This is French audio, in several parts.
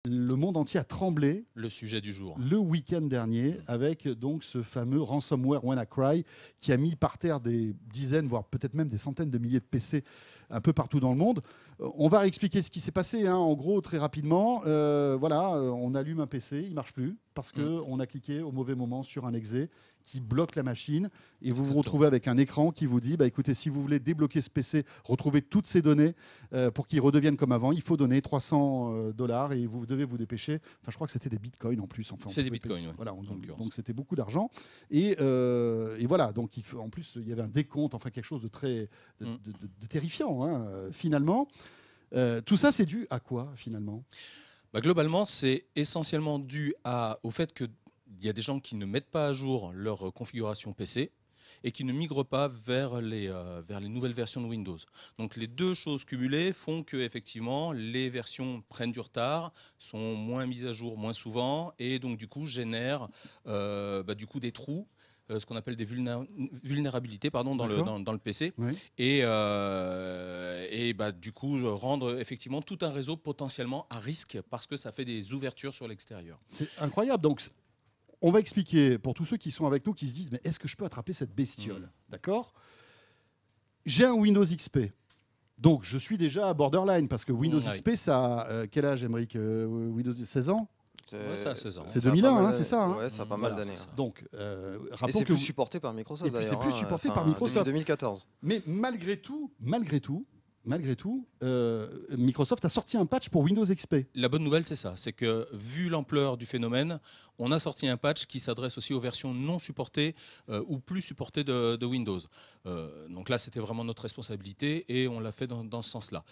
Le monde entier a tremblé Le sujet du jour. le week-end dernier avec donc ce fameux ransomware WannaCry qui a mis par terre des dizaines, voire peut-être même des centaines de milliers de PC un peu partout dans le monde. On va expliquer ce qui s'est passé, hein, en gros, très rapidement. On allume un PC, il ne marche plus parce qu'on a cliqué au mauvais moment sur un exe qui bloque la machine et vous vous retrouvez avec un écran qui vous dit écoutez, si vous voulez débloquer ce PC, retrouver toutes ces données pour qu'il redevienne comme avant, il faut donner $300 et vous devez vous dépêcher. Enfin, je crois que c'était des bitcoins en plus. Enfin, c'est des bitcoins, oui. Voilà, donc c'était beaucoup d'argent. Et voilà, donc en plus, il y avait un décompte, enfin quelque chose de très de terrifiant, hein, finalement. Tout ça, c'est dû à quoi, finalement ? Globalement, c'est essentiellement dû au fait qu'il y a des gens qui ne mettent pas à jour leur configuration PC et qui ne migrent pas vers les nouvelles versions de Windows. Donc les deux choses cumulées font que effectivement les versions prennent du retard, sont moins mises à jour moins souvent et donc du coup génèrent des trous. Ce qu'on appelle des vulnérabilités dans le PC, oui. et du coup rendre effectivement tout un réseau potentiellement à risque parce que ça fait des ouvertures sur l'extérieur. C'est incroyable. Donc, on va expliquer pour tous ceux qui sont avec nous, qui se disent mais est-ce que je peux attraper cette bestiole ? D'accord ? J'ai un Windows XP. Donc, je suis déjà à borderline parce que Windows XP, ça a quel âge, Aymeric ? Windows 16 ans ? Ouais, ça a 16 ans. C'est 2001, hein, c'est ça, hein ? Ouais, ça a pas mal d'années. Donc, et c'est plus supporté par Microsoft, d'ailleurs. C'est plus supporté par Microsoft. 2014. Mais malgré tout, Microsoft a sorti un patch pour Windows XP. La bonne nouvelle, c'est ça. C'est que, vu l'ampleur du phénomène, on a sorti un patch qui s'adresse aussi aux versions non supportées ou plus supportées de Windows. Donc là, c'était vraiment notre responsabilité et on l'a fait dans ce sens-là.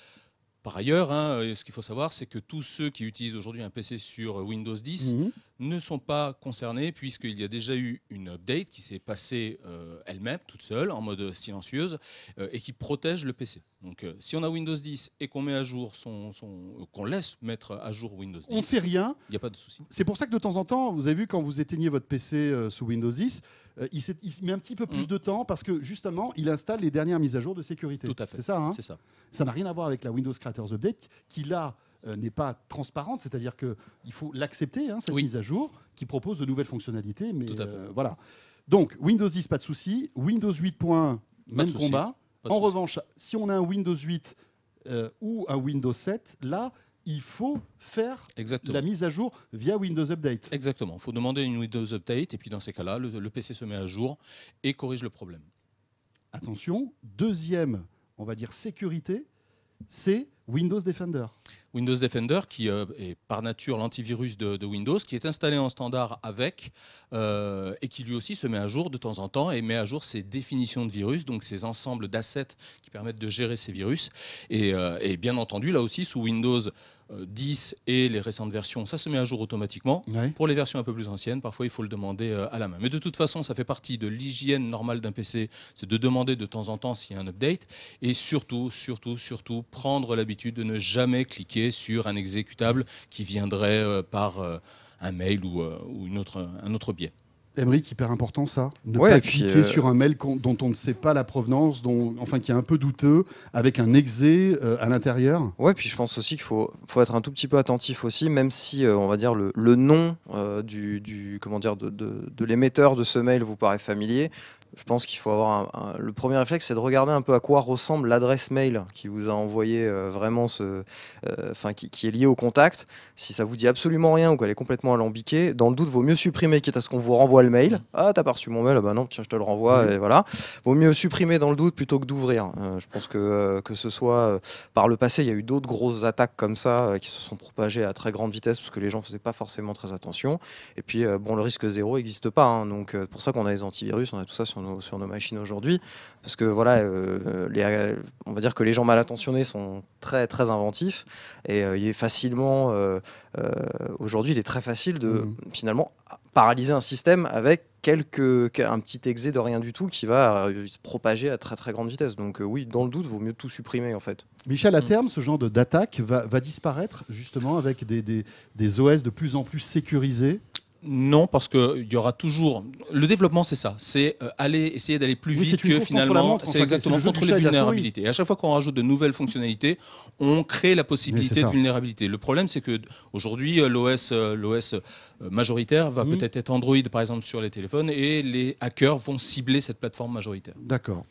Par ailleurs, ce qu'il faut savoir, c'est que tous ceux qui utilisent aujourd'hui un PC sur Windows 10 ne sont pas concernés puisqu'il y a déjà eu une update qui s'est passée elle-même, toute seule, en mode silencieuse, et qui protège le PC. Donc si on a Windows 10 et qu'on met à jour qu'on laisse mettre à jour Windows 10, on ne fait rien. Il n'y a pas de souci. C'est pour ça que de temps en temps, vous avez vu quand vous éteignez votre PC sous Windows 10, il met un petit peu plus de temps parce que justement, il installe les dernières mises à jour de sécurité. Tout à fait. C'est ça, hein ? C'est ça. Ça n'a rien à voir avec la Windows Creators Update qui, là, n'est pas transparente, c'est-à-dire qu'il faut l'accepter, hein, cette mise à jour, qui propose de nouvelles fonctionnalités. Mais tout à fait. voilà. Donc, Windows 10, pas de souci. Windows 8, même combat. En revanche, si on a un Windows 8 ou un Windows 7, là, il faut faire la mise à jour via Windows Update. Exactement. Il faut demander une Windows Update et puis dans ces cas-là, le PC se met à jour et corrige le problème. Attention, deuxième, on va dire, sécurité, c'est Windows Defender. Windows Defender, qui est par nature l'antivirus de Windows, qui est installé en standard avec, et qui lui aussi se met à jour de temps en temps et met à jour ses définitions de virus, donc ces ensembles d'assets qui permettent de gérer ces virus. Et bien entendu, là aussi, sous Windows 10 et les récentes versions, ça se met à jour automatiquement. Ouais. Pour les versions un peu plus anciennes, parfois il faut le demander à la main. Mais de toute façon, ça fait partie de l'hygiène normale d'un PC, c'est de demander de temps en temps s'il y a un update. Et surtout, prendre l'habitude de ne jamais cliquer sur un exécutable qui viendrait par un mail ou un autre biais. Aymeric, hyper important ça, ne pas cliquer sur un mail dont on ne sait pas la provenance, qui est un peu douteux, avec un exe à l'intérieur. Ouais, puis je pense aussi qu'il faut être un tout petit peu attentif aussi, même si on va dire le nom de l'émetteur de ce mail vous paraît familier. Je pense qu'il faut avoir le premier réflexe, c'est de regarder un peu à quoi ressemble l'adresse mail qui vous a envoyé qui est liée au contact. Si ça vous dit absolument rien ou qu'elle est complètement alambiquée, dans le doute, vaut mieux supprimer, quitte à ce qu'on vous renvoie le mail. Ah, t'as pas reçu mon mail, bah non, tiens, je te le renvoie, et voilà. Vaut mieux supprimer dans le doute plutôt que d'ouvrir. Je pense que ce soit par le passé, il y a eu d'autres grosses attaques comme ça qui se sont propagées à très grande vitesse parce que les gens faisaient pas forcément très attention. Et puis, le risque zéro n'existe pas. Hein, donc, pour ça qu'on a les antivirus, on a tout ça sur nos machines aujourd'hui, parce que voilà, on va dire que les gens mal intentionnés sont très très inventifs et il est facilement aujourd'hui il est très facile de finalement paralyser un système avec un petit exe de rien du tout qui va se propager à très très grande vitesse. Donc oui, dans le doute, il vaut mieux tout supprimer en fait. Michel, à terme, ce genre d'attaque va disparaître justement avec des OS de plus en plus sécurisés. Non, parce qu'il y aura toujours. Le développement, c'est ça. C'est essayer d'aller plus Oui, vite c'est une que course contre la finalement. montre, C'est enfin, exactement c'est le jeu contre du les chat et de la souris. vulnérabilités. Et à chaque fois qu'on rajoute de nouvelles fonctionnalités, on crée la possibilité c'est de ça. vulnérabilité. Le problème, c'est que aujourd'hui, l'OS majoritaire va peut-être être Android, par exemple, sur les téléphones, et les hackers vont cibler cette plateforme majoritaire. D'accord.